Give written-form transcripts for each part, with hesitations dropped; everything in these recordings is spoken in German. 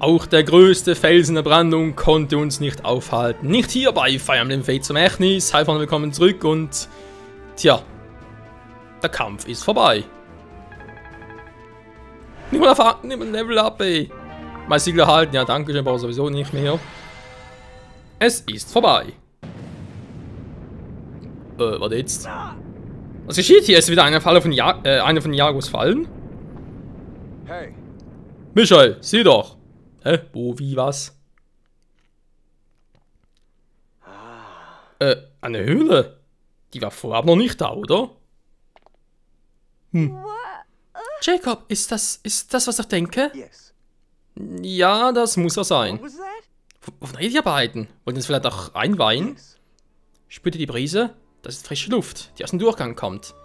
Auch der größte Felsen der Brandung konnte uns nicht aufhalten. Nicht hier bei Fire Emblem Fates zum Echnis. Hi, willkommen zurück und... Tja. Der Kampf ist vorbei. Nimm mal ein Level up, ey. Mein Siegel erhalten. Ja, danke schön, aber sowieso nicht mehr. Es ist vorbei. Was jetzt? Was geschieht hier? Ist wieder einer von Jagos Fallen? Hey. Michael, sieh doch. Hä? Wo, wie, was? Eine Höhle? Die war vorab noch nicht da, oder? Jacob, ist das, was ich denke? Yes. Ja, das muss er sein. What was that? Wovon redet ihr beiden? Wollt ihr es vielleicht auch einweihen? Yes. Spürt ihr die Brise? Das ist frische Luft, die aus dem Durchgang kommt.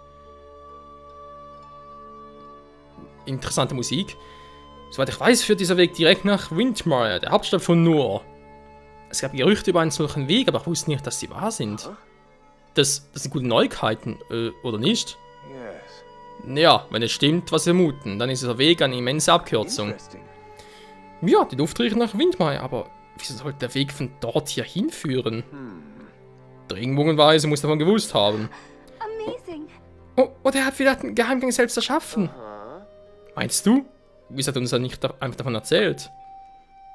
Interessante Musik. Soweit ich weiß, führt dieser Weg direkt nach Windmire, der Hauptstadt von Noor. Es gab Gerüchte über einen solchen Weg, aber ich wusste nicht, dass sie wahr sind. Das sind gute Neuigkeiten, oder nicht? Yes. Ja, wenn es stimmt, was wir vermuten, dann ist dieser Weg eine immense Abkürzung. Interesting. Ja, die Luft riecht nach Windmire, aber wieso sollte der Weg von dort hier hinführen? Der Regenbogenweise muss davon gewusst haben. Amazing. Oh, der hat vielleicht den Geheimgang selbst erschaffen. Meinst du? Wieso hat er uns dann nicht einfach davon erzählt?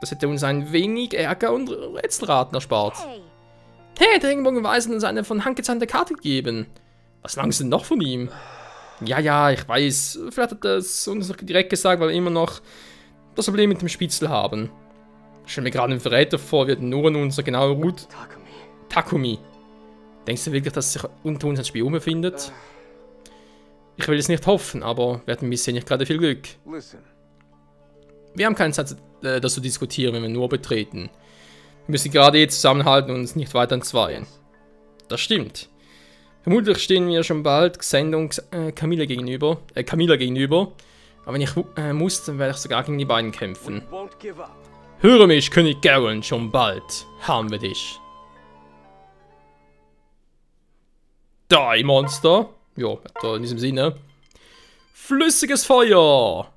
Das hätte uns ein wenig Ärger und Rätselraten erspart. Hey, der Regenbogenweise hat uns eine von Hand gezeichnete Karte gegeben. Was verlangst du denn noch von ihm? Ja, ich weiß. Vielleicht hat er es uns noch direkt gesagt, weil wir immer noch das Problem mit dem Spitzel haben. Ich stelle mir gerade einen Verräter vor, wir nur in unserer genauen Route... Takumi. Denkst du wirklich, dass sich unter uns ein Spion befindet? Ich will es nicht hoffen, aber wir hatten bisher nicht gerade viel Glück. Listen. Wir haben keine Zeit, das zu diskutieren, wenn wir nur betreten. Wir müssen gerade jetzt zusammenhalten und uns nicht weiter entzweien. Das stimmt. Vermutlich stehen wir schon bald Xander und Camilla gegenüber. Aber wenn ich muss, dann werde ich sogar gegen die beiden kämpfen. Won't give up. Höre mich, König Garen, schon bald haben wir dich. Die Monster. Jo, in diesem Sinne. Flüssiges Feuer.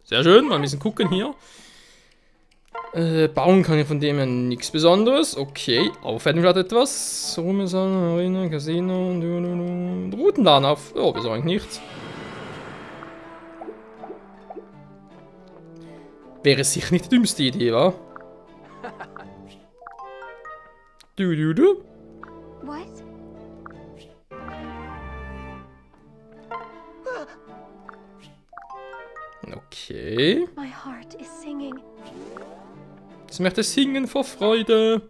Sehr schön, mal ein bisschen gucken hier. Bauen kann ich von dem her nichts Besonderes. Okay, aufwerten vielleicht etwas. Rumesan, Arena, Casino, Routenladen auf. Oh, wieso eigentlich nichts? Wäre sicher nicht die dümmste Idee, wa? Du. What? Okay. My heart is singing. Das möchte singen vor Freude.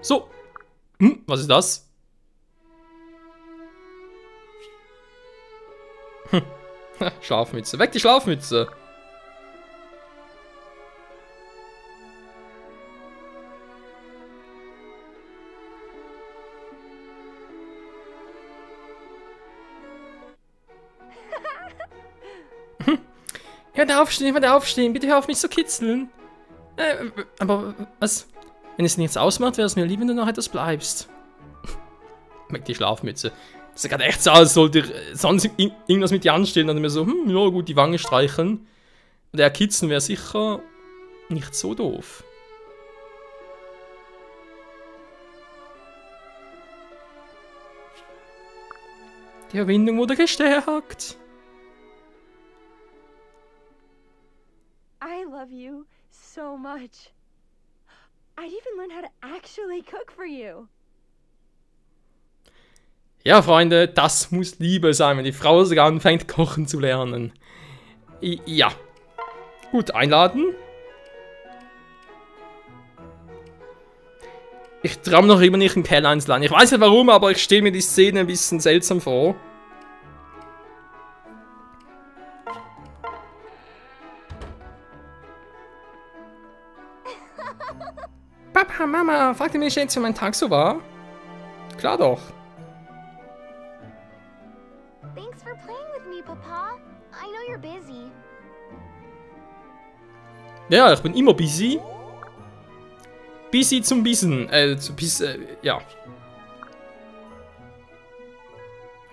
So. Was ist das? Schlafmütze. Weg die Schlafmütze. Hör aufstehen, bitte hör auf mich zu kitzeln. Aber was? Wenn es nichts ausmacht, wäre es mir lieb, wenn du noch etwas bleibst. Weg die Schlafmütze. Das sieht gerade echt so aus, als sollte sonst irgendwas mit dir anstehen und mir so, ja gut, die Wange streicheln. Und der Kitzeln wäre sicher nicht so doof. Die Verbindung wurde gestärkt. I love you so much. I'd even learn how to actually cook for you. Ja, Freunde, das muss Liebe sein, wenn die Frau sogar anfängt, kochen zu lernen. Ja. Gut, einladen. Ich traue noch immer nicht, einen Kerl einzuladen. Ich weiß nicht warum, aber ich stelle mir die Szene ein bisschen seltsam vor. Papa, Mama, fragt ihr mich jetzt, wie mein Tag so war? Klar doch. Thanks for playing with me, Papa. I know you're busy. Ja, ich bin immer busy. Busy zum Bissen. Ja.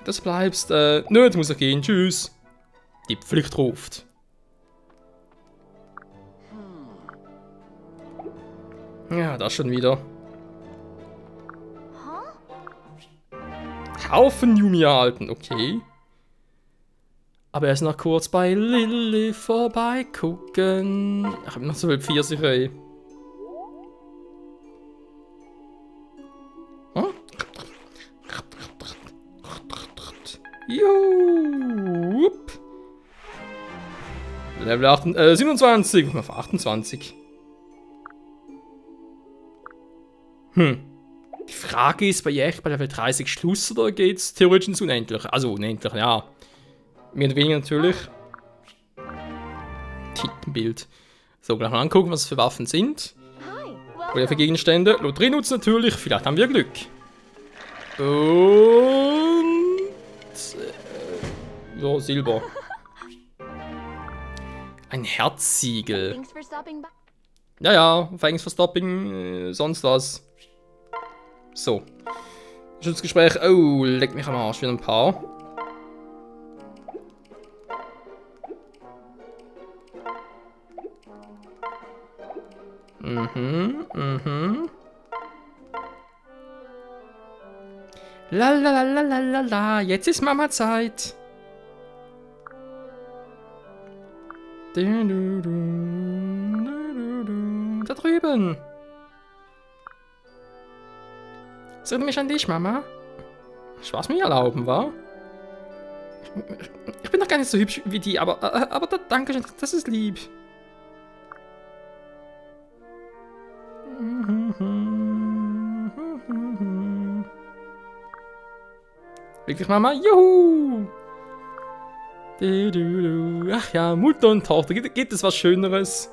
Das bleibst. Nö, du musst doch gehen. Tschüss. die Pflicht ruft. Ja, das schon wieder. Haufen Yumi erhalten, okay. Aber erst noch kurz bei Lilly vorbeigucken. Ich habe noch so viel Pfirsich, ey. Hm? Juhu. Level 27, auf 28. Die Frage ist bei echt bei Level 30 Schluss oder geht's theoretisch ins Unendliche? Also unendlich, ja. Mehr oder weniger natürlich. Titelbild. So, gleich mal angucken, was es für Waffen sind. Oder für Gegenstände. Lotterienutz natürlich, vielleicht haben wir Glück. Und... ja, Silber. Ein Herzsiegel. Ja, ja, thanks for stopping, sonst was. So. Schutzgespräch. Oh, leck mich am Arsch, wieder ein paar. La la la la la la la, jetzt ist Mama Zeit. Da drüben. Es erinnert mich an dich, Mama. Spaß mir erlauben, wa? Ich bin doch gar nicht so hübsch wie die, aber danke schön, das ist lieb. Wirklich, Mama? Juhu! Ach ja, Mutter und Tochter. Gibt es was Schöneres?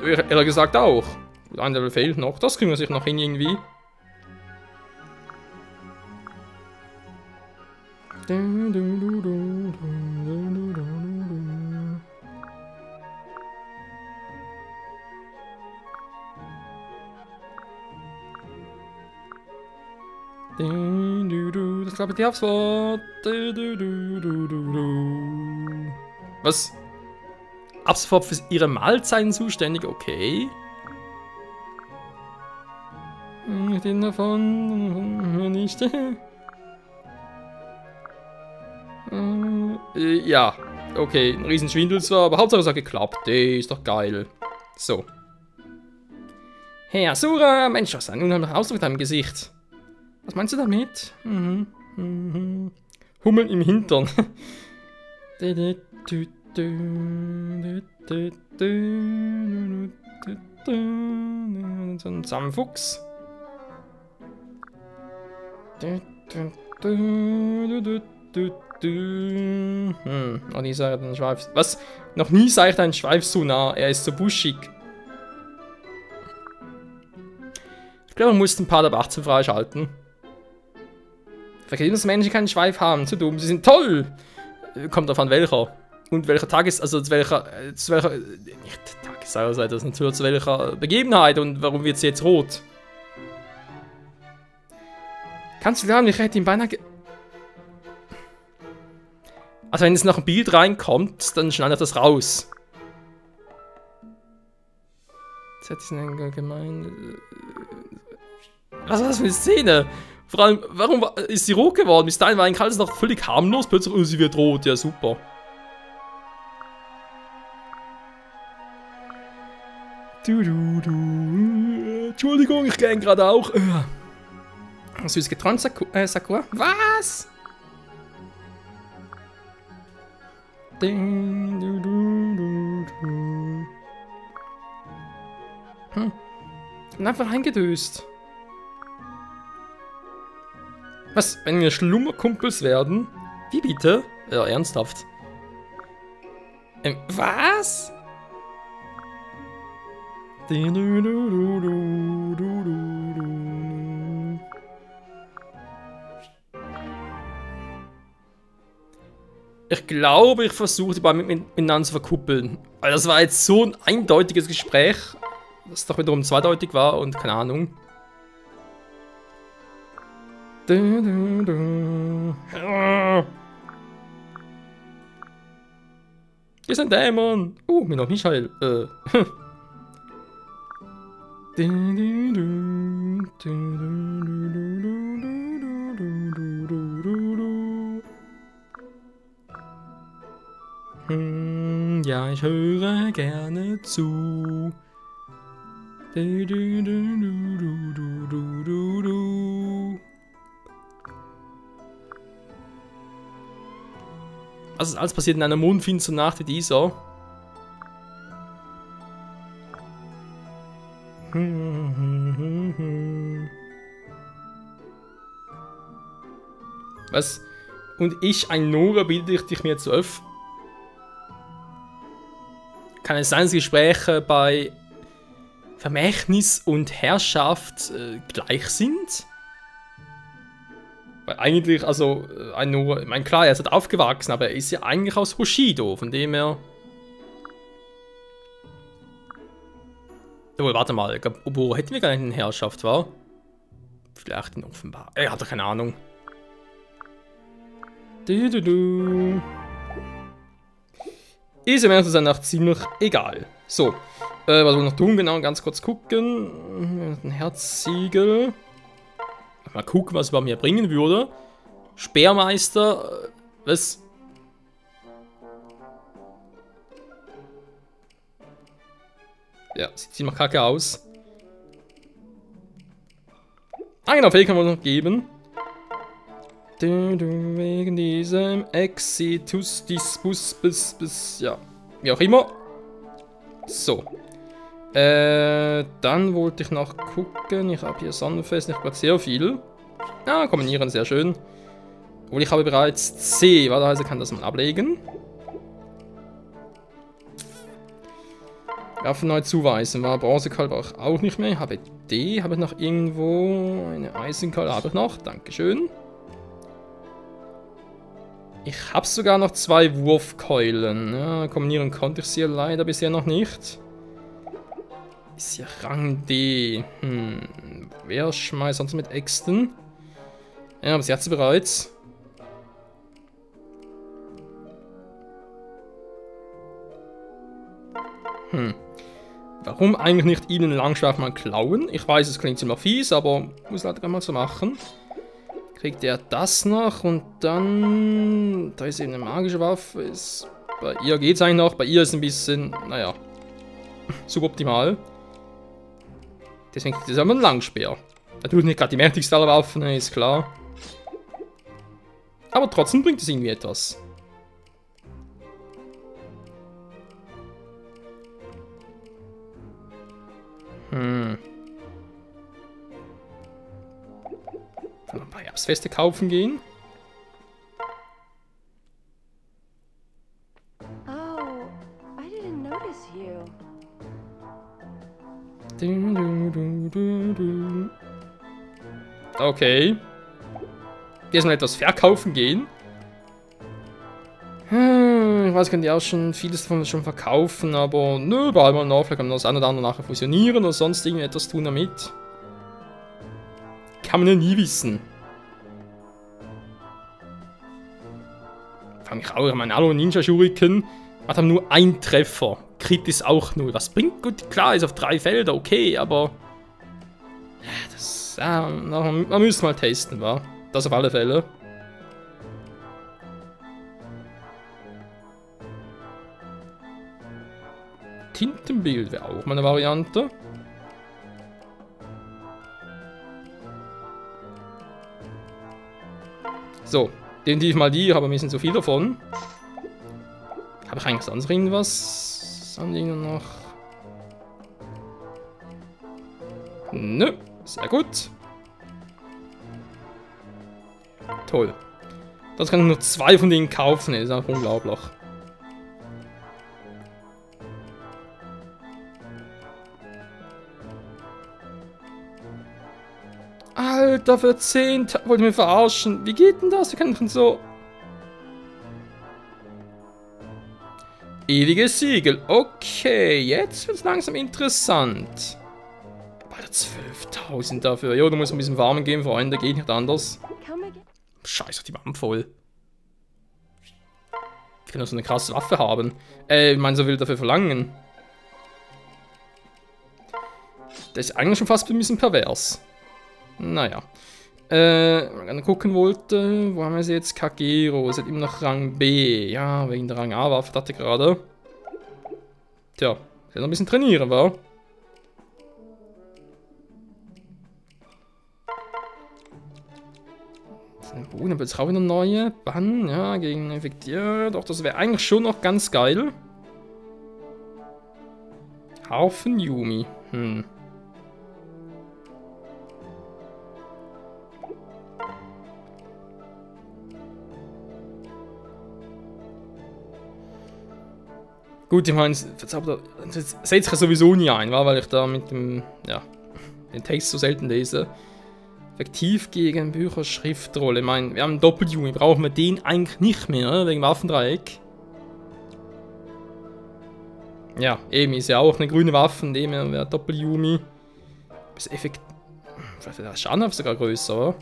Ehrlich gesagt auch. Ein Level fehlt noch. Das kriegen wir sich noch hin irgendwie. Das glaube ich die Abswort. Was? Ab sofort für ihre Mahlzeiten zuständig, okay. Den davon nicht. Ja, okay, ein Riesenschwindel zwar, aber Hauptsache es hat geklappt. Ist doch geil. So. Hey Asura, Mensch, was ein unheimlicher Ausdruck in deinem Gesicht. Was meinst du damit? Hummeln im Hintern. So ein Samfuchs. Noch nie sah ich den Schweif. Was? Noch nie sah ich einen Schweif so nah. Er ist so buschig. Ich glaube, man muss ein paar der 18 freischalten. Vergessen, dass Menschen keinen Schweif haben. Zu dumm. Sie sind toll. Kommt davon welcher. Und welcher also zu welcher nicht Tagesauszeit, das natürlich zu welcher Begebenheit und warum wird sie jetzt rot? Kannst du glauben, ich hätte ihn beinahe also wenn es nach ein Bild reinkommt, dann schneidet das raus. Das hat eine gemeine... Was ist das für eine Szene? Vor allem, warum ist sie rot geworden? Bis dahin war eigentlich alles noch völlig harmlos, plötzlich, oh, sie wird rot, ja super. Entschuldigung, ich gehe gerade auch. Süß geträumt, Sakura. Was? Bin einfach eingedöst. Was, wenn wir Schlummerkumpels werden? Wie bitte? Ja, ernsthaft. Was? Ich glaube, ich versuche die beiden miteinander zu verkuppeln. Weil das war jetzt so ein eindeutiges Gespräch, das doch wiederum zweideutig war und keine Ahnung. Hier ist ein Dämon. Mir noch nicht heil. Ja, ich höre gerne zu. Was ist alles passiert in einer mondfinsteren Nacht wie dieser? Was? Und ich, ein Nora, bitte ich dich mir zu öffnen? Kann es sein, dass Gespräche bei Vermächtnis und Herrschaft gleich sind? Weil eigentlich, also, ein Nora, ich meine, klar, er ist halt aufgewachsen, aber er ist ja eigentlich aus Hoshido, von dem her... Obwohl, warte mal, ich glaub, wo hätten wir gar nicht in Herrschaft, war? Vielleicht in Offenbar. Ich hatte keine Ahnung. Ist im Ernst danach ziemlich egal. So, was wir noch tun, genau, ganz kurz gucken. Ein Herzsiegel. Mal gucken, was es bei mir bringen würde. Speermeister, was? Ja, sieht ziemlich kacke aus. Ah genau, Fähigkeit kann man noch geben. Wegen diesem Exitus Dispus bis, ja, wie auch immer. So. Dann wollte ich noch gucken. Ich habe hier Sonnenfest, ich habe sehr viel. Ah, kombinieren, sehr schön. Obwohl ich habe bereits C, warte, also kann das mal ablegen. Waffen neu zuweisen, war Bronzekalb auch nicht mehr. Ich habe D, habe ich noch irgendwo eine Eisenkeule, habe ich noch, dankeschön. Ich habe sogar noch 2 Wurfkeulen. Ja, kombinieren konnte ich sie leider bisher noch nicht. Ist ja Rang D. Wer schmeißt sonst mit Äxten? Ja, aber sie hat sie bereits. Warum eigentlich nicht ihnen Langschwert mal klauen? Ich weiß, es klingt ziemlich fies, aber muss halt mal so machen. Kriegt er das noch und dann... Da ist eben eine magische Waffe. Bei ihr geht es eigentlich noch. Bei ihr ist es ein bisschen, naja, suboptimal. Deswegen kriegt es aber ein Langspeer. Natürlich nicht gerade die mächtigste aller Waffen, ist klar. Aber trotzdem bringt es irgendwie etwas. Dann ein paar Herbstfeste kaufen gehen. Oh, I didn't notice you. Okay. Erstmal etwas verkaufen gehen. Ich weiß, können die auch schon vieles davon schon verkaufen, aber nö, behalten wir noch. Vielleicht kann man das eine oder andere nachher fusionieren oder sonst irgendetwas tun damit. Kann man ja nie wissen. Fange ich auch an meinen Alo Ninja Shuriken. Hat nur ein Treffer. Crit ist auch nur. Was bringt gut? Klar, ist auf 3 Felder, okay, aber. Ja, das. Ja, man müsste mal testen, wa? Das auf alle Fälle. Tintenbild wäre auch mal eine Variante. So, definitiv mal die, habe ein bisschen zu viel davon. Habe ich eigentlich sonst irgendwas an Dingen noch? Nö, sehr gut. Toll. Das kann ich nur 2 von denen kaufen, das ist einfach unglaublich. Alter, für 10 wollt ihr mich verarschen? Wie geht denn das? Wir können doch so... Ewiges Siegel. Okay, jetzt wird es langsam interessant. Bald 12.000 dafür. Jo, du musst ein bisschen warm geben, Freunde. Geht nicht anders. come again? Scheiße, die Wand voll. Ich kann nur so eine krasse Waffe haben. Ich meine, so will dafür verlangen. Das ist eigentlich schon fast ein bisschen pervers. Naja. Wenn ich gucken wollte, wo haben wir sie jetzt? Kagero, sie hat immer noch Rang B. Ja, wegen der Rang A-Waffe, dachte ich gerade. Tja, sie hat noch ein bisschen trainieren, wa? Boden, aber jetzt auch wieder neue Bann, ja, gegen Effektier. Doch, das wäre eigentlich schon noch ganz geil. Haufen Yumi. Gut, ich meine, das seht sich sowieso nie ein, weil ich da mit dem, ja, den Text so selten lese. Effektiv gegen Bücher, Schriftrolle. Ich meine, wir haben Doppel-Yumi, brauchen wir den eigentlich nicht mehr, wegen Waffendreieck. Ja, eben ist ja auch eine grüne Waffe, von dem her wäre Doppel-Yumi. Das Effekt. Vielleicht wäre der Schaden sogar größer, oder?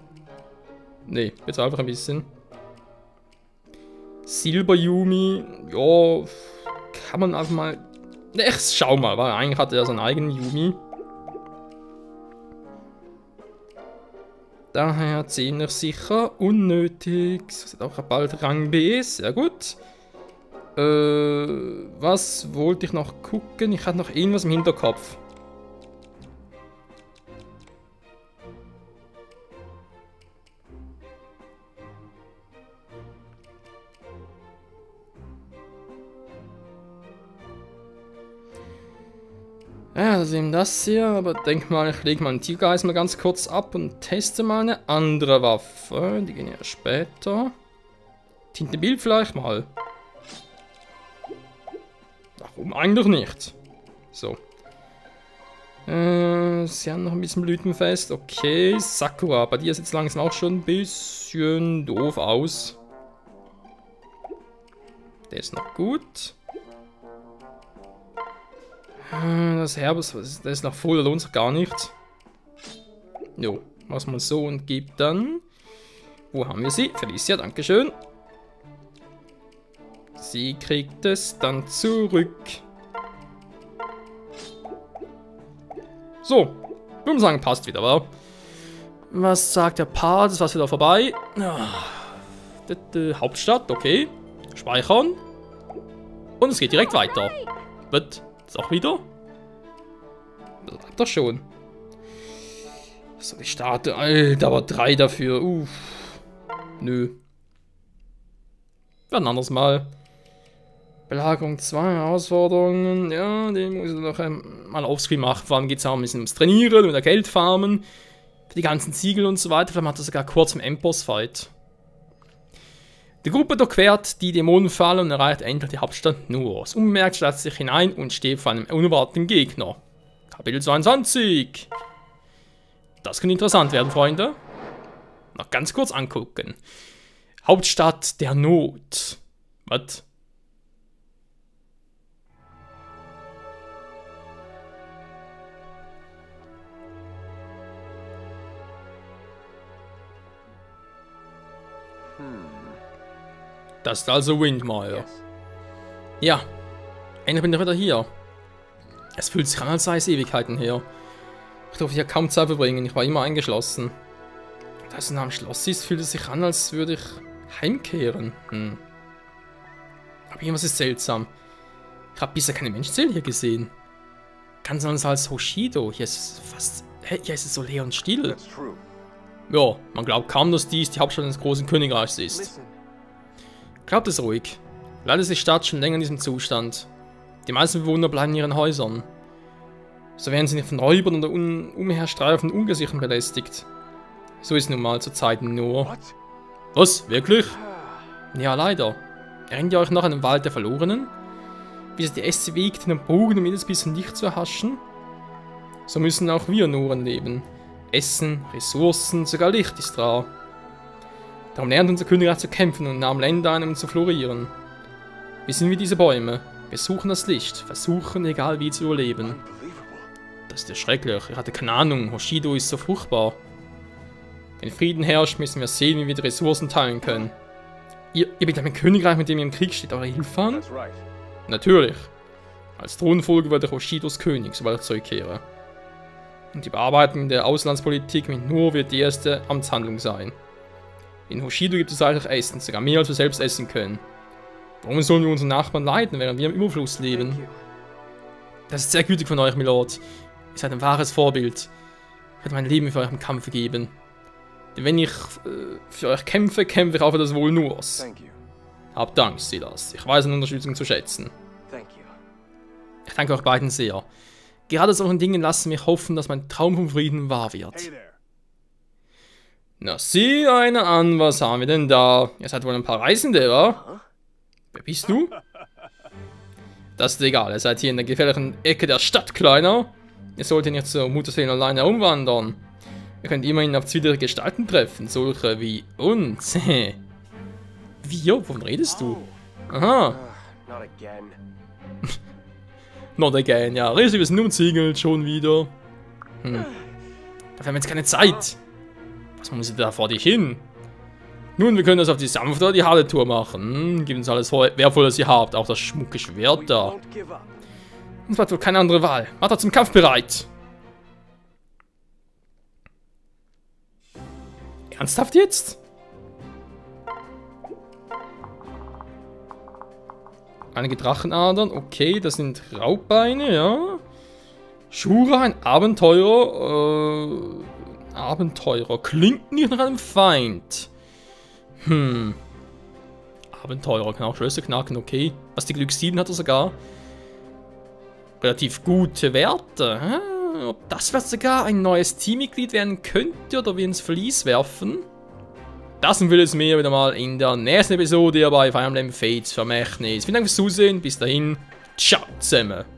Nee, jetzt einfach ein bisschen. Silber-Yumi, ja, kann man einfach mal. Ich schau mal, weil eigentlich hat er seinen eigenen Yumi. Daher ziemlich sicher unnötig. Das hat auch bald Rang B, sehr gut. Was wollte ich noch gucken? Ich hatte noch irgendwas im Hinterkopf. Ja, das ist eben das hier, aber denk mal, ich lege mal einen Tigergeist mal ganz kurz ab und teste mal eine andere Waffe. Die gehen ja später. Tintenbild vielleicht mal. Warum eigentlich nicht? So. Sie haben noch ein bisschen Blütenfest. Okay, Sakura. Bei dir sieht es langsam auch schon ein bisschen doof aus. Der ist noch gut. Das Herbes, das ist noch voll, da lohnt sich gar nicht. Jo, was man so und gibt dann. Wo haben wir sie? Felicia, dankeschön. Sie kriegt es dann zurück. So, ich würde sagen, passt wieder, wa? Was sagt der Part? Das war wieder vorbei. Hauptstadt, okay. Speichern. Und es geht direkt weiter. Wird das auch wieder? Das bleibt doch schon. So, die Statue. Alter, aber 3 dafür. Nö. Ein anderes Mal. Belagerung 2, Herausforderungen. Ja, den muss ich noch mal offscreen machen. Vor allem geht es auch ein bisschen ums Trainieren oder Geld farmen. Für die ganzen Ziegel und so weiter. Vielleicht macht das sogar kurz im Endboss-Fight. Die Gruppe durchquert die Dämonenfalle und erreicht endlich die Hauptstadt Nuos. Unbemerkt schlägt sich hinein und steht vor einem unerwarteten Gegner. Kapitel 22. Das könnte interessant werden, Freunde. Noch ganz kurz angucken. Hauptstadt der Not. Was? Das ist also Windmire. Ja, endlich bin ich wieder hier. Es fühlt sich an, als sei es Ewigkeiten her. Ich durfte hier kaum Zeit verbringen, ich war immer eingeschlossen. Da es nah am Schloss ist, fühlt es sich an, als würde ich heimkehren. Aber irgendwas ist seltsam. Ich habe bisher keine Menschenseele hier gesehen. Ganz anders als Hoshido. Hier ist fast... Hier ist es so leer und still. Ja, man glaubt kaum, dass dies die Hauptstadt des großen Königreichs ist. Glaubt es ruhig. Leider ist die Stadt schon länger in diesem Zustand. Die meisten Bewohner bleiben in ihren Häusern. So werden sie nicht von Räubern oder umherstreifenden Ungesichtern belästigt. So ist es nun mal zur Zeit nur. Was? Wirklich? Ja, leider. Erinnert ihr euch noch an den Wald der Verlorenen? Wie es die Äste wiegt in den Bogen, um jedes bisschen Licht zu erhaschen? So müssen auch wir Noren leben. Essen, Ressourcen, sogar Licht ist rar. Darum lernt unser Königreich zu kämpfen und nahm Länder ein, um zu florieren. Wir sind wie diese Bäume. Wir suchen das Licht, versuchen, egal wie, zu überleben. Das ist ja schrecklich. Ich hatte keine Ahnung. Hoshido ist so fruchtbar. Wenn Frieden herrscht, müssen wir sehen, wie wir die Ressourcen teilen können. Ihr bietet ein Königreich, mit dem ihr im Krieg steht, eure Hilfe an? That's right. Natürlich. Als Thronfolger werde ich Hoshidos König, sobald ich zurückkehre. Und die Bearbeitung der Auslandspolitik mit Nur wird die erste Amtshandlung sein. In Hoshido gibt es reichlich Essen, sogar mehr als wir selbst essen können. Warum sollen wir unseren Nachbarn leiden, während wir im Überfluss leben? Thank you. Das ist sehr gütig von euch, Milord. Ihr seid ein wahres Vorbild. Ich werde mein Leben für euch im Kampf geben. Denn wenn ich für euch kämpfe, kämpfe ich auch für das Wohl Nurs. Thank you. Habt Dank, Silas. Ich weiß eine Unterstützung zu schätzen. Thank you. Ich danke euch beiden sehr. Gerade solchen Dingen lassen mich hoffen, dass mein Traum vom Frieden wahr wird. Hey there. Na, sieh einer an, was haben wir denn da? Ihr seid wohl ein paar Reisende, wa? Wer bist du? Das ist egal, ihr seid hier in der gefährlichen Ecke der Stadt, Kleiner. Ihr solltet nicht zur Mutterseele alleine herumwandern. Ihr könnt immerhin auf zwidrige Gestalten treffen, solche wie uns. Wir? Wovon redest du? Aha. Not again. Not again, ja. Riesig, wir sind umzingelt, schon wieder. Dafür haben wir jetzt keine Zeit. Was muss ich da vor dich hin? Nun, wir können das auf die sanfte oder die harte Tour machen. Gebt uns alles Wertvoll, was ihr habt. Auch das schmucke Schwert da. Won't give up. Uns bleibt wohl keine andere Wahl. Macht euch zum Kampf bereit. Ernsthaft jetzt? Einige Drachenadern, okay, das sind Raubbeine, ja. Shura, ein Abenteurer, Abenteurer, klingt nicht nach einem Feind. Abenteurer, kann auch Schlösser knacken, okay. Was die Glück 7 hat er sogar. Relativ gute Werte. Ob das vielleicht sogar ein neues Teammitglied werden könnte oder wir ins Verlies werfen? Das und vieles mehr wieder mal in der nächsten Episode hier bei Fire Emblem Fates Vermächtnis. Vielen Dank fürs Zusehen, bis dahin, ciao zusammen.